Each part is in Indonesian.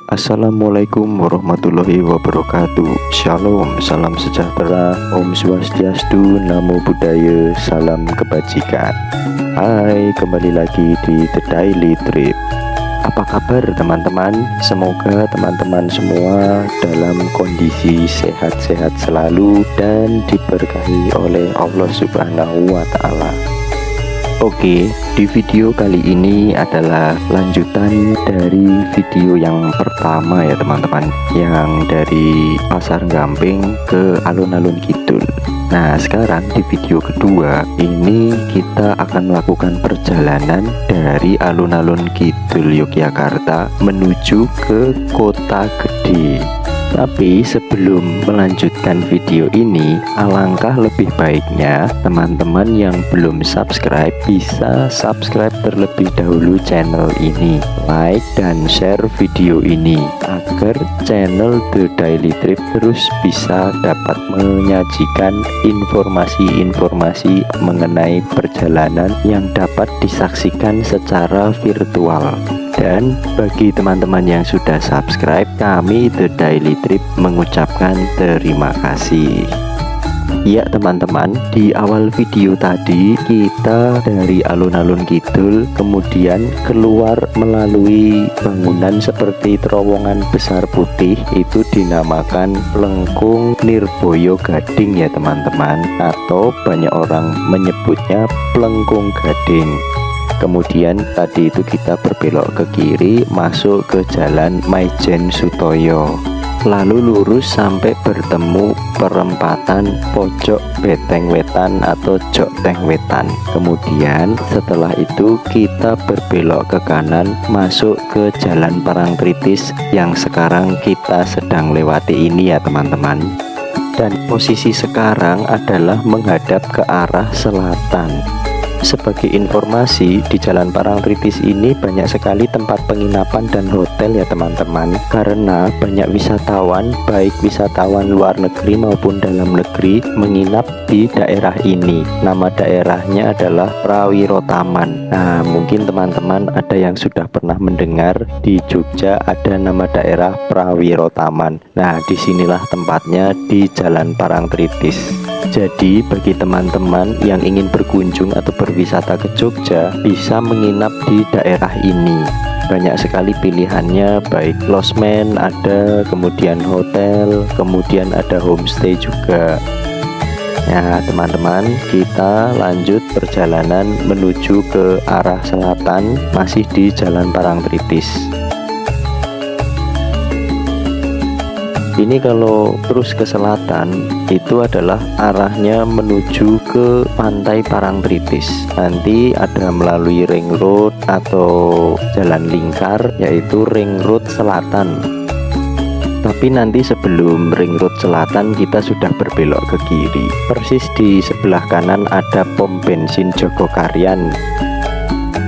Assalamualaikum warahmatullahi wabarakatuh. Shalom, salam sejahtera, Om Swastiastu, Namo Buddhaya, salam kebajikan. Hai, kembali lagi di The Daily Trip. Apa kabar teman-teman? Semoga teman-teman semua dalam kondisi sehat-sehat selalu dan diberkahi oleh Allah Subhanahu wa Ta'ala. Oke, di video kali ini adalah lanjutan dari video yang pertama ya teman-teman, yang dari Pasar Gamping ke Alun-Alun Kidul. Nah, sekarang di video kedua ini kita akan melakukan perjalanan dari Alun-Alun Kidul Yogyakarta menuju ke Kota Gede. Tapi sebelum melanjutkan video ini, alangkah lebih baiknya teman-teman yang belum subscribe bisa subscribe terlebih dahulu channel ini, like dan share video ini agar channel The Daily Trip terus bisa dapat menyajikan informasi-informasi mengenai perjalanan yang dapat disaksikan secara virtual. Dan bagi teman-teman yang sudah subscribe, kami The Daily Trip mengucapkan terima kasih. Ya teman-teman, di awal video tadi kita dari Alun-Alun Kidul kemudian keluar melalui bangunan seperti terowongan besar putih, itu dinamakan Plengkung Nirboyo Gading ya teman-teman, atau banyak orang menyebutnya Plengkung Gading. Kemudian tadi itu kita berbelok ke kiri masuk ke jalan Maijen Sutoyo, lalu lurus sampai bertemu perempatan Pojok Beteng Wetan atau Jok Teng Wetan. Kemudian setelah itu kita berbelok ke kanan masuk ke Jalan Parangtritis yang sekarang kita sedang lewati ini ya teman-teman. Dan posisi sekarang adalah menghadap ke arah selatan. Sebagai informasi, di Jalan Parangtritis ini banyak sekali tempat penginapan dan hotel ya teman-teman, karena banyak wisatawan, baik wisatawan luar negeri maupun dalam negeri, menginap di daerah ini. Nama daerahnya adalah Prawirotaman. Nah, mungkin teman-teman ada yang sudah pernah mendengar di Jogja ada nama daerah Prawirotaman. Nah, disinilah tempatnya di Jalan Parangtritis. Jadi bagi teman-teman yang ingin berkunjung atau berwisata ke Jogja bisa menginap di daerah ini. Banyak sekali pilihannya, baik losmen ada, kemudian hotel, kemudian ada homestay juga. Ya teman-teman, kita lanjut perjalanan menuju ke arah selatan, masih di Jalan Parangtritis. Ini kalau terus ke selatan itu adalah arahnya menuju ke Pantai Parangtritis. Nanti ada melalui ring road atau jalan lingkar, yaitu ring road selatan. Tapi nanti sebelum ring road selatan kita sudah berbelok ke kiri. Persis di sebelah kanan ada pom bensin Jogokarian.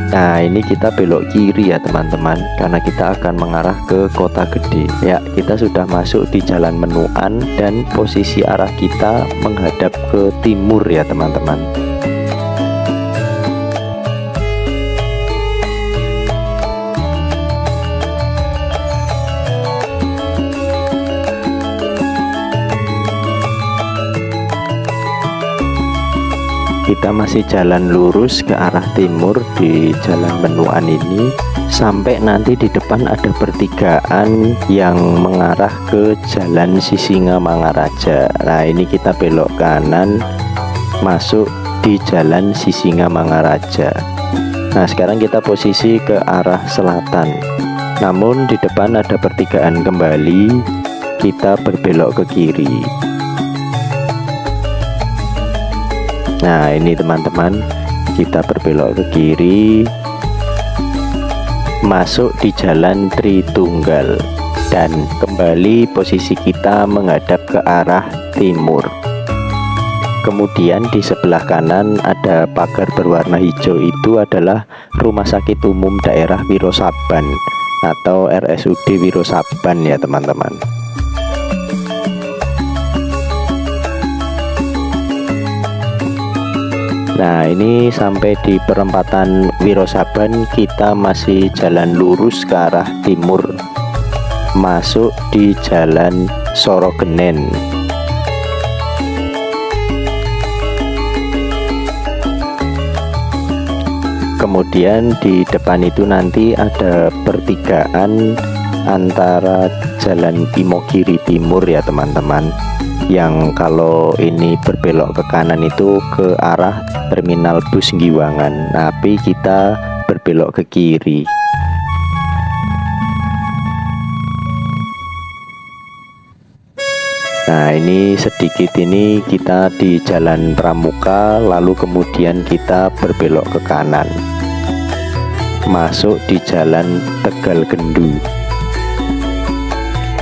Nah, ini kita belok kiri ya teman-teman, karena kita akan mengarah ke Kota Gede. Ya, kita sudah masuk di Jalan Menuan dan posisi arah kita menghadap ke timur ya teman-teman. Kita masih jalan lurus ke arah timur di Jalan Menuan ini, sampai nanti di depan ada pertigaan yang mengarah ke Jalan Sisingamangaraja. Nah, ini kita belok kanan masuk di Jalan Sisingamangaraja. Nah, sekarang kita posisi ke arah selatan. Namun di depan ada pertigaan kembali, kita berbelok ke kiri. Nah, ini teman-teman, kita berbelok ke kiri masuk di Jalan Tritunggal dan kembali posisi kita menghadap ke arah timur. Kemudian di sebelah kanan ada pagar berwarna hijau, itu adalah Rumah Sakit Umum Daerah Wirosaban atau RSUD Wirosaban ya teman-teman. Nah, ini sampai di perempatan Wirosaban kita masih jalan lurus ke arah timur masuk di Jalan Sorogenen. Kemudian di depan itu nanti ada pertigaan antara Jalan Imogiri Timur ya teman-teman, yang kalau ini berbelok ke kanan itu ke arah terminal bus Giwangan, tapi kita berbelok ke kiri. Nah ini sedikit ini kita di Jalan Pramuka, lalu kemudian kita berbelok ke kanan masuk di Jalan Tegal Gendu.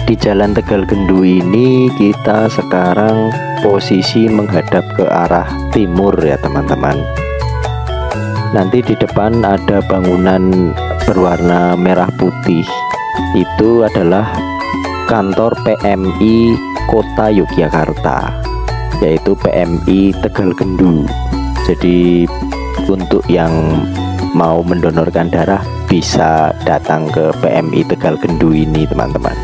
Di Jalan Tegal Gendu ini kita sekarang posisi menghadap ke arah timur ya teman-teman. Nanti di depan ada bangunan berwarna merah putih, itu adalah kantor PMI Kota Yogyakarta, yaitu PMI Tegal Gendu. Jadi untuk yang mau mendonorkan darah bisa datang ke PMI Tegal Gendu ini teman-teman.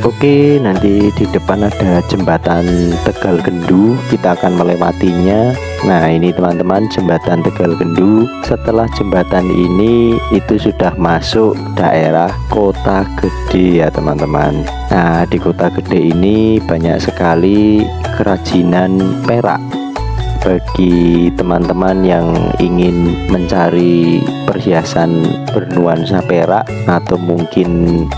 Oke, nanti di depan ada jembatan Tegal Gendu, kita akan melewatinya. Nah ini teman-teman, jembatan Tegal Gendu. Setelah jembatan ini itu sudah masuk daerah Kota Gede ya teman-teman. Nah di Kota Gede ini banyak sekali kerajinan perak. Bagi teman-teman yang ingin mencari perhiasan bernuansa perak atau mungkin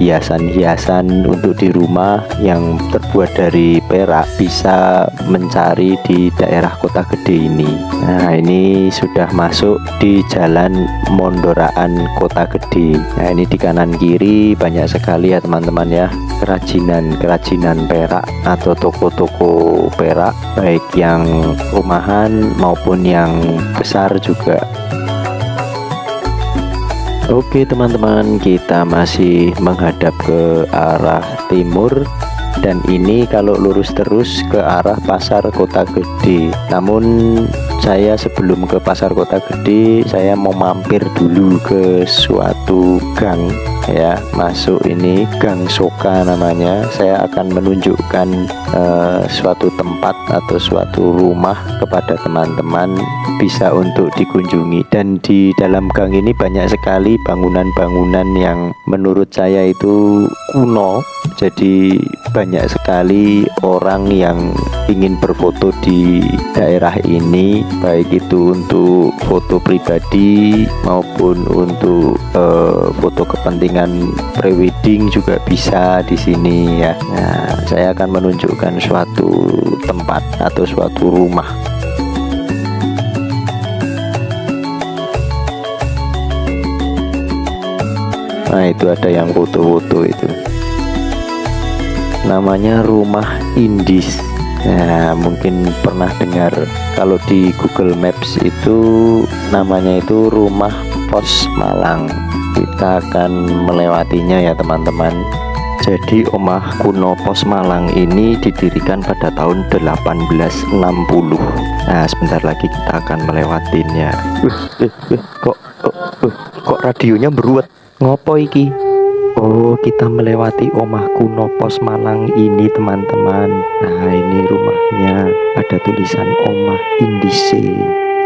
hiasan-hiasan untuk di rumah yang terbuat dari perak, bisa mencari di daerah Kota Gede ini. Nah ini sudah masuk di Jalan Mondoraan Kota Gede. Nah ini di kanan kiri banyak sekali ya teman-teman ya, kerajinan perak atau toko-toko perak, baik yang rumahan maupun yang besar juga. Oke teman-teman, kita masih menghadap ke arah timur, dan ini kalau lurus terus ke arah Pasar Kota Gede. Namun saya sebelum ke Pasar Kota Gede, saya mau mampir dulu ke suatu gang ya, masuk ini Gang Soka namanya. Saya akan menunjukkan suatu tempat atau suatu rumah kepada teman-teman bisa untuk dikunjungi. Dan di dalam gang ini banyak sekali bangunan-bangunan yang menurut saya itu kuno, jadi banyak sekali orang yang ingin berfoto di daerah ini, baik itu untuk foto pribadi maupun untuk foto kepentingan prewedding juga bisa di sini ya. Nah, saya akan menunjukkan suatu tempat atau suatu rumah. Nah, itu ada yang foto-foto itu. Namanya Rumah Indis. Nah, mungkin pernah dengar, kalau di Google Maps itu namanya itu Rumah Pos Malang. Kita akan melewatinya ya teman-teman. Jadi Omah Kuno Pos Malang ini didirikan pada tahun 1860. Nah, sebentar lagi kita akan melewatinya. Kok radionya beruat? Ngopo iki? Oh, kita melewati Omah Kuno Pos Malang ini teman-teman. Nah, ini rumahnya, ada tulisan Omah Indise.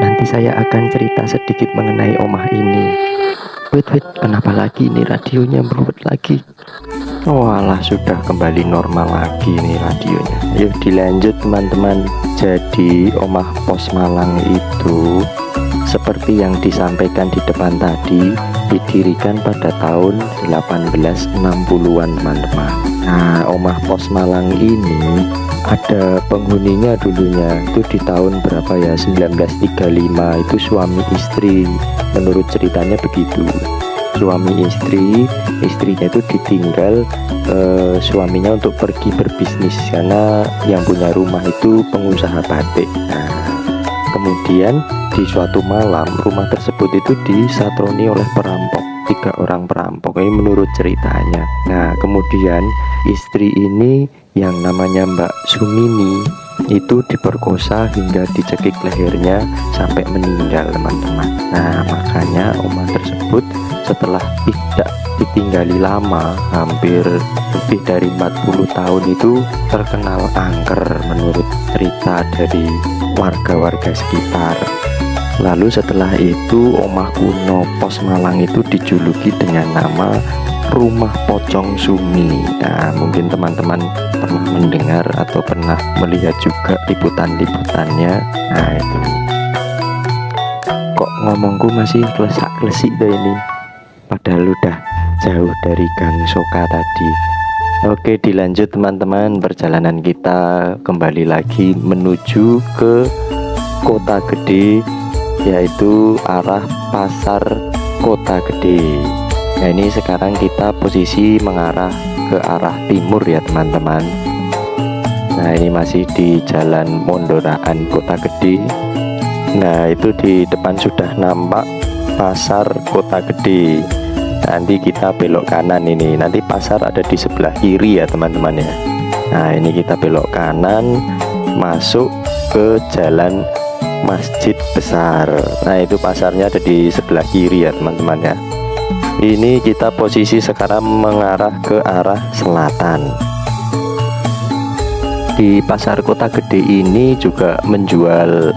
Nanti saya akan cerita sedikit mengenai omah ini. Wait, kenapa lagi ini radionya beruat lagi? Walah, sudah kembali normal lagi nih radionya. Yuk dilanjut teman-teman. Jadi Omah Pos Malang itu seperti yang disampaikan di depan tadi, didirikan pada tahun 1860-an teman-teman. Nah, Omah Pos Malang ini ada penghuninya dulunya itu di tahun berapa ya, 1935, itu suami istri. Menurut ceritanya begitu, suami istri, istrinya itu ditinggal suaminya untuk pergi berbisnis karena yang punya rumah itu pengusaha batik. Nah, kemudian di suatu malam rumah tersebut itu disatroni oleh perampok, 3 orang perampok ini menurut ceritanya. Nah, kemudian istri ini yang namanya Mbak Sumini itu diperkosa hingga dicekik lehernya sampai meninggal teman-teman. Nah makanya oma tersebut setelah tidak ditinggali lama, hampir lebih dari 40 tahun itu terkenal angker menurut cerita dari warga-warga sekitar. Lalu setelah itu omah kuno Pos Malang itu dijuluki dengan nama Rumah Pocong Sumi. Nah mungkin teman-teman pernah mendengar atau pernah melihat juga liputan-liputannya. Nah itu kok ngomongku masih klesak-klesik deh ini, padahal udah jauh dari Gang Soka tadi. Oke dilanjut teman-teman, perjalanan kita kembali lagi menuju ke Kota Gede, yaitu arah Pasar Kota Gede. Nah ini sekarang kita posisi mengarah ke arah timur ya teman-teman. Nah ini masih di Jalan Mondoraan Kota Gede. Nah itu di depan sudah nampak Pasar Kota Gede. Nanti kita belok kanan ini, nanti pasar ada di sebelah kiri ya teman-teman ya. Nah ini kita belok kanan masuk ke Jalan Masjid Besar. Nah itu pasarnya ada di sebelah kiri ya teman-teman ya. Ini kita posisi sekarang mengarah ke arah selatan. Di Pasar Kota Gede ini juga menjual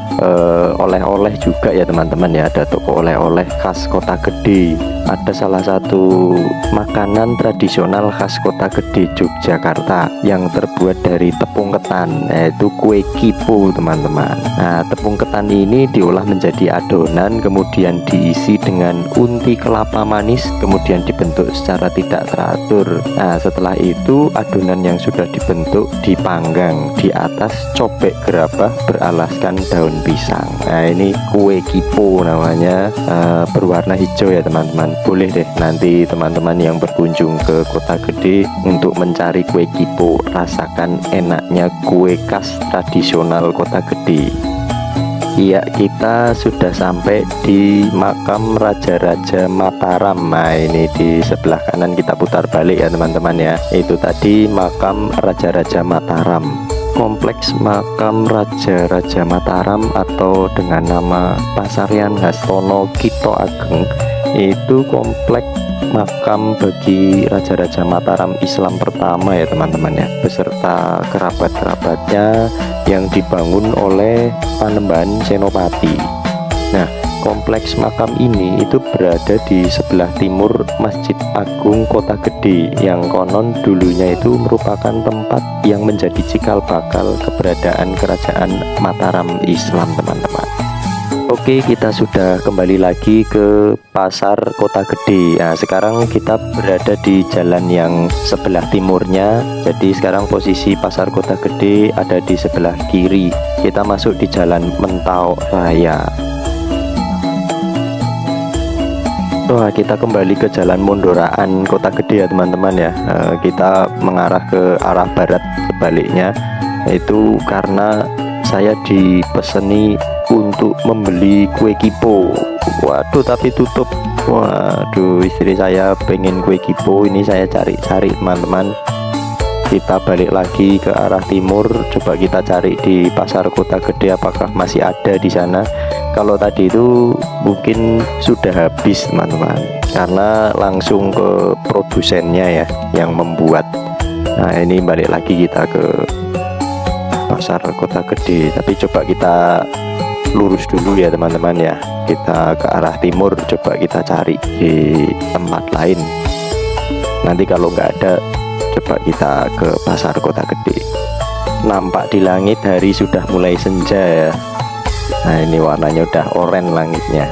oleh-oleh juga ya teman-teman ya. Ada toko oleh-oleh khas Kota Gede. Ada salah satu makanan tradisional khas Kota Gede Yogyakarta yang terbuat dari tepung ketan, yaitu kue kipo teman-teman. Nah tepung ketan ini diolah menjadi adonan, kemudian diisi dengan unti kelapa manis, kemudian dibentuk secara tidak teratur. Nah setelah itu adonan yang sudah dibentuk dipanggang, di atas cobek gerabah beralaskan daun pisang. Nah ini kue kipo namanya, berwarna hijau ya teman-teman. Boleh deh nanti teman-teman yang berkunjung ke Kota Gede untuk mencari kue kipo, rasakan enaknya kue khas tradisional Kota Gede. Iya, kita sudah sampai di makam Raja-Raja Mataram. Nah ini di sebelah kanan, kita putar balik ya teman-teman ya. Itu tadi makam Raja-Raja Mataram. Kompleks makam Raja-Raja Mataram atau dengan nama Pasarian Hastono Kito Ageng itu komplek makam bagi Raja-Raja Mataram Islam pertama ya teman-teman ya, beserta kerabat-kerabatnya yang dibangun oleh Panembahan Senopati. Nah kompleks makam ini itu berada di sebelah timur Masjid Agung Kota Gede, yang konon dulunya itu merupakan tempat yang menjadi cikal bakal keberadaan Kerajaan Mataram Islam teman-teman. Oke, kita sudah kembali lagi ke Pasar Kota Gede. Nah sekarang kita berada di jalan yang sebelah timurnya. Jadi sekarang posisi Pasar Kota Gede ada di sebelah kiri. Kita masuk di Jalan Mentau Raya. Wah, kita kembali ke Jalan Mondoraan Kota Gede ya teman-teman ya. Kita mengarah ke arah barat sebaliknya. Itu karena saya dipeseni untuk membeli kue kipo. Waduh tapi tutup. Waduh istri saya pengen kue kipo, ini saya cari-cari teman-teman. Kita balik lagi ke arah timur, coba kita cari di Pasar Kota Gede apakah masih ada di sana. Kalau tadi itu mungkin sudah habis teman-teman, karena langsung ke produsennya ya yang membuat. Nah ini balik lagi kita ke Pasar Kota Gede, tapi coba kita lurus dulu ya teman-teman ya. Kita ke arah timur, coba kita cari di tempat lain. Nanti kalau nggak ada, coba kita ke Pasar Kota Gede. Nampak di langit hari sudah mulai senja ya. Nah ini warnanya udah oranye langitnya.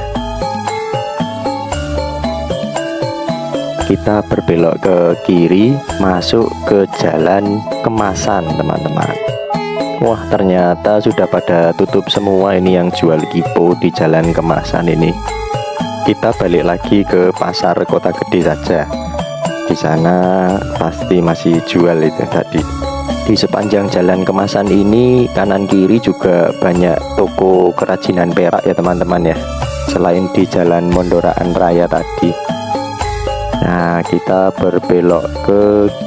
Kita berbelok ke kiri, masuk ke Jalan Kemasan teman-teman. Wah ternyata sudah pada tutup semua ini yang jual kipo di Jalan Kemasan ini. Kita balik lagi ke Pasar Kota Gede saja. Di sana pasti masih jual itu tadi. Di sepanjang Jalan Kemasan ini kanan kiri juga banyak toko kerajinan perak ya teman-teman ya. Selain di Jalan Mondoraan Raya tadi. Nah kita berbelok ke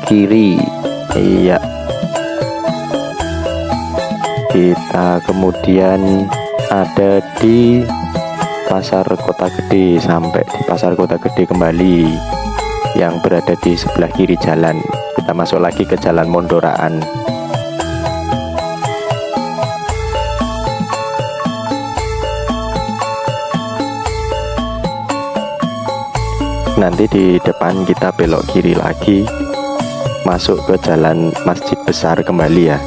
kiri. Iya. kita kemudian ada di Pasar Kota Gede, sampai di Pasar Kota Gede kembali yang berada di sebelah kiri jalan. Kita masuk lagi ke Jalan Mondoraan. Nanti di depan kita belok kiri lagi, masuk ke Jalan Masjid Besar kembali ya.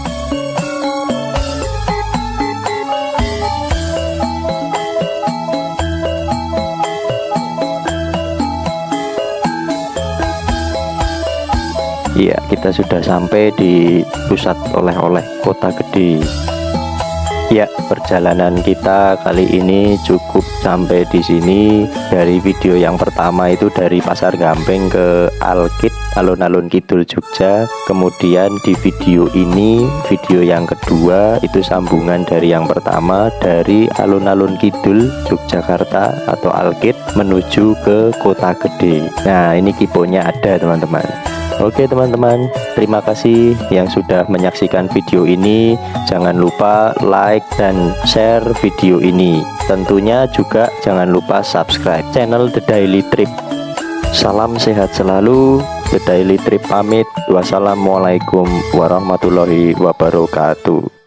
Iya, kita sudah sampai di pusat oleh-oleh Kota Gede. Ya, perjalanan kita kali ini cukup sampai di sini. Dari video yang pertama itu dari Pasar Gampeng ke Alkit, alun-alun Kidul Jogja. Kemudian di video ini, video yang kedua itu sambungan dari yang pertama, dari alun-alun Kidul Yogyakarta atau Alkit menuju ke Kota Gede. Nah, ini kiponya ada teman-teman. Oke teman-teman, terima kasih yang sudah menyaksikan video ini. Jangan lupa like dan share video ini. Tentunya juga jangan lupa subscribe channel The Daily Trip. Salam sehat selalu, The Daily Trip pamit. Wassalamualaikum warahmatullahi wabarakatuh.